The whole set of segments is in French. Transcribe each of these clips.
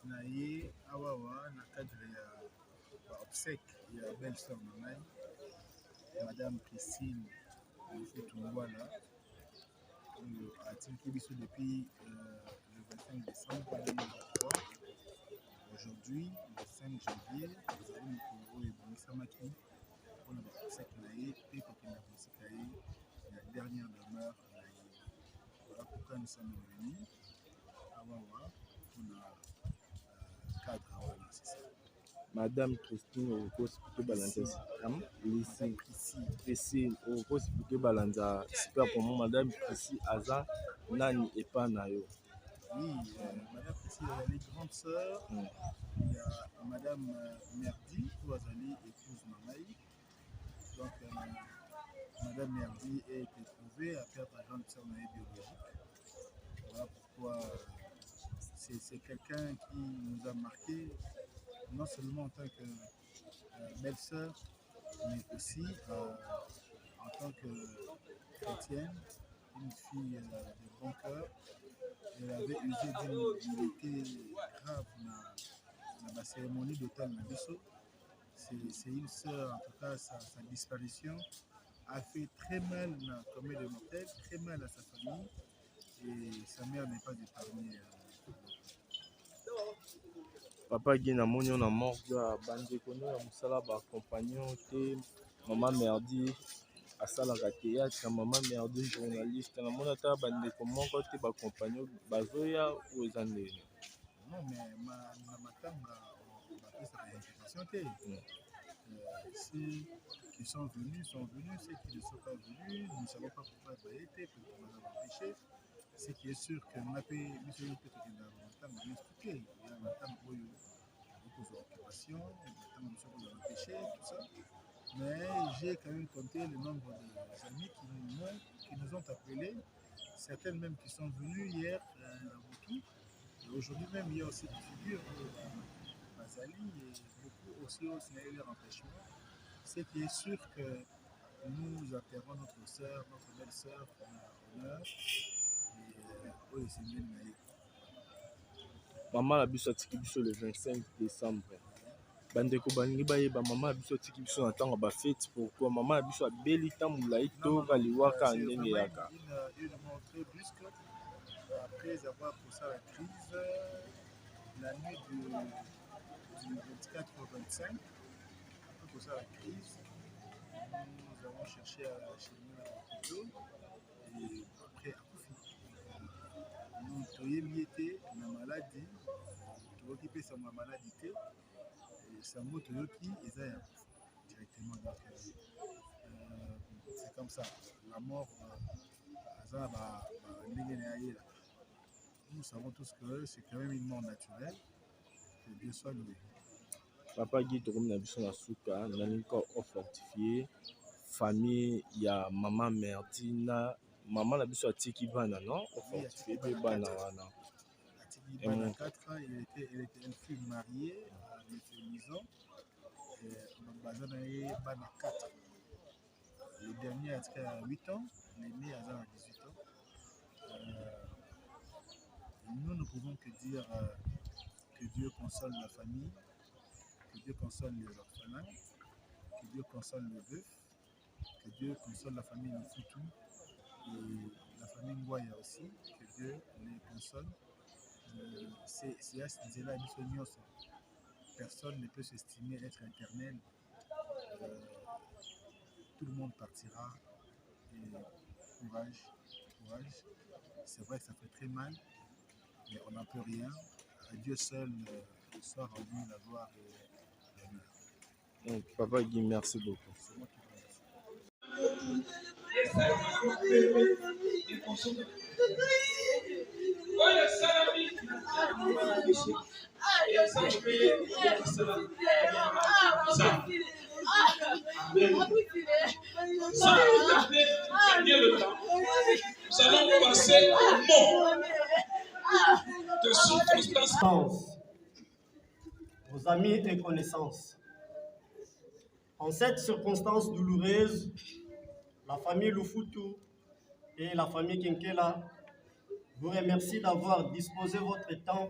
naye awawa na cadre ya obsèque ya belle sœur na ngai madame Christine Mfutungwala oyo atinki biso depuis le 25 décembre 2023. Aujourd'hui, le 5 janvier, ezali mokolo oyo ebongisamaki mpona baobsèque na ye mpe kokenda kosika ye la dernière demeure na ye. Voilà pourquoi nous sommes venus awawa mpona cadre wana, c'est ça. Madame Christine Okosi Balanza Christine Okosi Balanza super pour moi Madame Christine Aza Nani et pas Nayo. Oui, Madame Christine Azali grande sœur. Il y a Madame Merdi ou Azali épouse Mamaï. Donc Madame Merdi est éprouvée à perdre la grande sœur biologique. Voilà pourquoi c'est quelqu'un qui nous a marqué non seulement en tant que belle-sœur, mais aussi en tant que chrétienne, une fille de bon cœur. Elle avait usé d'une humilité grave dans la cérémonie d'automne de Bissau. C'est une sœur, en tout cas, sa disparition a fait très mal à la famille de mortels, très mal à sa famille, et sa mère n'est pas épargnée. Papa Guina Monio na morgue à Bandékono, à Moussala, compagnon, maman Merdi, à Salaka théâtre, maman Merdi, journaliste, à la monata, Bandékono, côté compagnon, Bazoya ou Ezandé. Non, mais ma matanga, on a fait sa réinvitation. Ceux qui sont venus, ceux qui ne sont pas venus, nous ne savons pas pourquoi ils ont été, pourquoi on a empêché. Ce qui est sûr que nous avons peut-être expliqué. Il y a un temps où il y a des occupations, il y a empêché, tout ça. Mais j'ai quand même compté le nombre d'amis qui nous ont appelés, certaines même qui sont venues hier à Boutou. Aujourd'hui même, il y a aussi des figures à Bazali et beaucoup aussi au signaler leur empêchement. Ce qui est sûr que nous appellerons notre sœur, notre belle-sœur, en honneur. Et c'est bien. Maman la biso atiki biso le 25 décembre. Bandeko baningi bayeba maman la biso atiki biso na ntango ba fête pourquoi maman la biso abeli tamulai to kaliwaka ndenge yaka. Une mort très brusque après avoir poussé la crise la nuit du 24 au 25. Après poussé la crise, nous avons cherché à chez nous à l'hôpital et après à Koufi. Nous avons été na maladie, nous avons occupé sa maladie et sa moto yoki eza ya directement. Donc c'est comme ça. La mort nous savons tous que c'est quand même une mort naturelle. Que Dieu soit loué. Papa Guy Tokomi na biso na suka nalinga fortifié famille ya maman Merdina maman na biso atiki bana non fortifié pe bana wana. Bana 4 ans, elle était une fille mariée à M. Mison. Bana 4. Le dernier a 8 ans, l'aîné a 18 ans. Nous ne pouvons que dire que Dieu console la famille, que Dieu console les orphelins, que Dieu console le veuf, que Dieu console la famille Mfoutou et la famille Ngwaya aussi, que Dieu les console. C'est à ce là personne ne peut s'estimer être éternel. Tout le monde partira. Et courage. C'est vrai que ça fait très mal, mais on n'en peut rien. À Dieu seul soit rendu la gloire et l'honneur. Papa Guy, merci beaucoup. C'est moi qui vous Nous allons passer au mot de circonstances. Vos amis et connaissances. En cette circonstance douloureuse, la famille Lufutu et la famille Kinkela vous remercie d'avoir disposé votre temps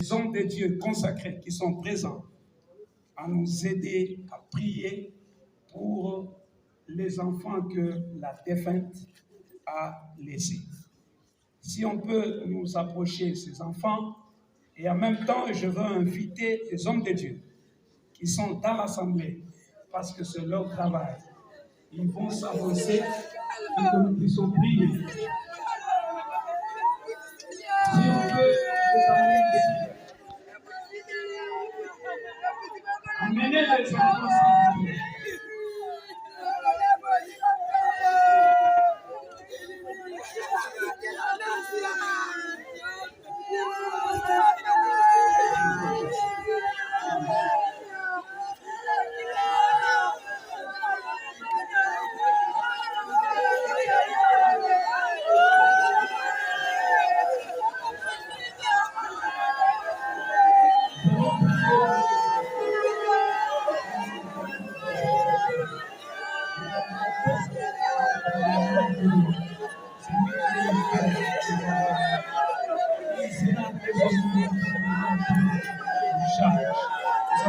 Les hommes de Dieu consacrés qui sont présents à nous aider à prier pour les enfants que la défunte a laissés. Si on peut nous approcher ces enfants, et en même temps, je veux inviter les hommes de Dieu qui sont dans l'assemblée, parce que c'est leur travail. Ils vont s'avancer pour que nous puissions prier. Si on peut les amener les enfants, s'il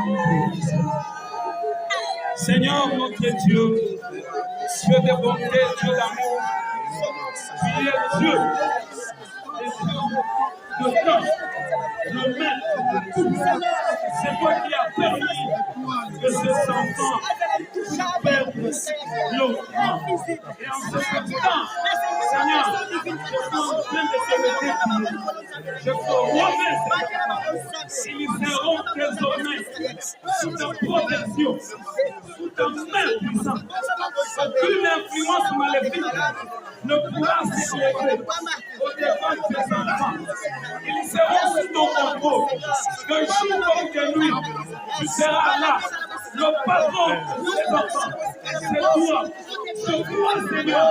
vous plaît. Seigneur notre Dieu, Dieu de bonté, Dieu d'amour, tu es Dieu, et Dieu de temps, de maître de tout. C'est toi qui as permis que ces enfants perdent leur temps. Et en ce temps, Seigneur, je suis en train de te le dire. Je te remets, ils seront désormais sous ta protection, sous ta main puissante. Aucune influence maléfique ne pourra s'élever au-devant de tes enfants. Ils seront sous ton contrôle. De jour comme de nuit, tu seras là, le patron des enfants. C'est toi, Seigneur.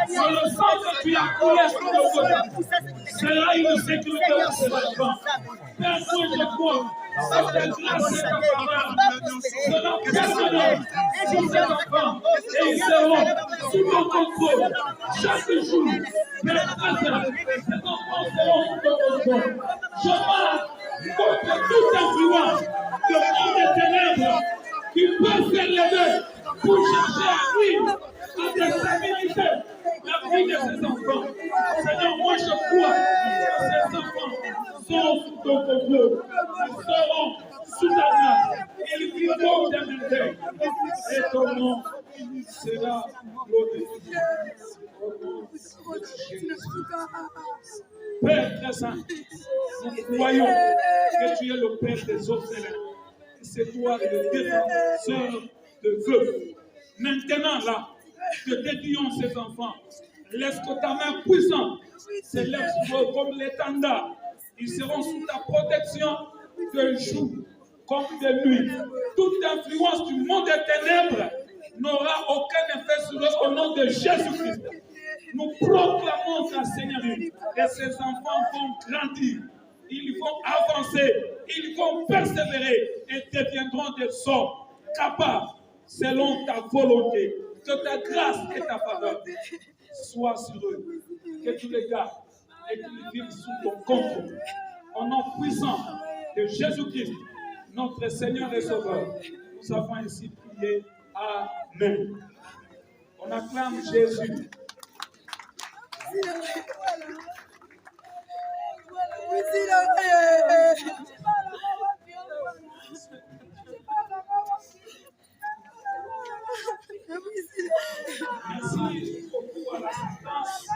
Sur le sang que tu as coulé sur le côté, sera une sécurité pour ces enfants. Père, je crois, cette grâce et ta faveur sera personnelle sur ces enfants et ils seront sous ton contrôle chaque jour. Père, ces enfants seront sous ton contrôle. Je marche contre toute influence de monde des ténèbres qui peut s'élever pour chercher à nuire à déstabiliser la vie de ces enfants. Seigneur, moi je crois que ces enfants sont sous ton contrôle. Ils seront sous ta grâce. Ils vivront des merveilles. Et ton nom sera glorifié. Père très saint, nous croyons que tu es le Père des orphelins. C'est toi le défenseur de vœux. Maintenant là, que dédions ces enfants. Laisse que ta main puissante s'élève sur eux comme l'étendard. Ils seront sous ta protection de jour comme de nuit. Toute influence du monde des ténèbres n'aura aucun effet sur eux au nom de Jésus-Christ. Nous proclamons ta Seigneurie et ces enfants vont grandir. Ils vont avancer, ils vont persévérer et deviendront des hommes capables selon ta volonté. Que ta grâce et ta faveur soient sur eux. Que tu les gardes et qu'ils vivent sous ton contrôle. Au nom puissant de Jésus-Christ, notre Seigneur et Sauveur, nous avons ainsi prié. Amen. On acclame Jésus. Merci beaucoup à l'assistance.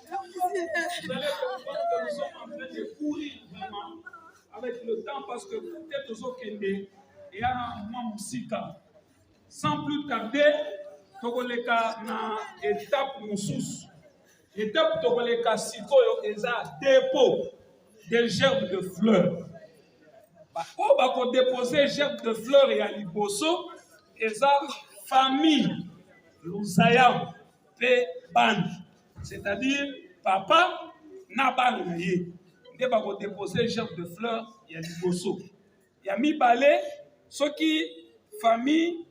Vous allez comprendre que nous sommes en train de courir vraiment avec le temps parce que peut-être aux autres et à moi musika. Sans plus tarder, tokoleka na étape mususu. Étape tokoleka sikoyo eza dépôt des gerbes de fleurs. On va déposer gerbes de fleurs et à liboso eza famille Luzaya pe ban. C'est-à-dire papa na ban na ye. Nde ba ko déposer gerbes de fleurs et à liboso. Ya mibale soki famille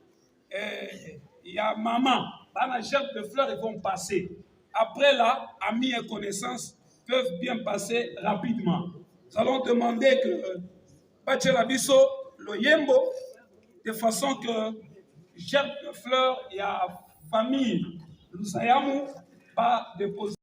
il y a maman, dans la gerbe de fleurs, ils vont passer. après là, amis et connaissances peuvent bien passer rapidement. Nous allons demander que Bachelabiso le Yembo, de façon que gerbe de fleurs et à famille, nous ayons pas déposé.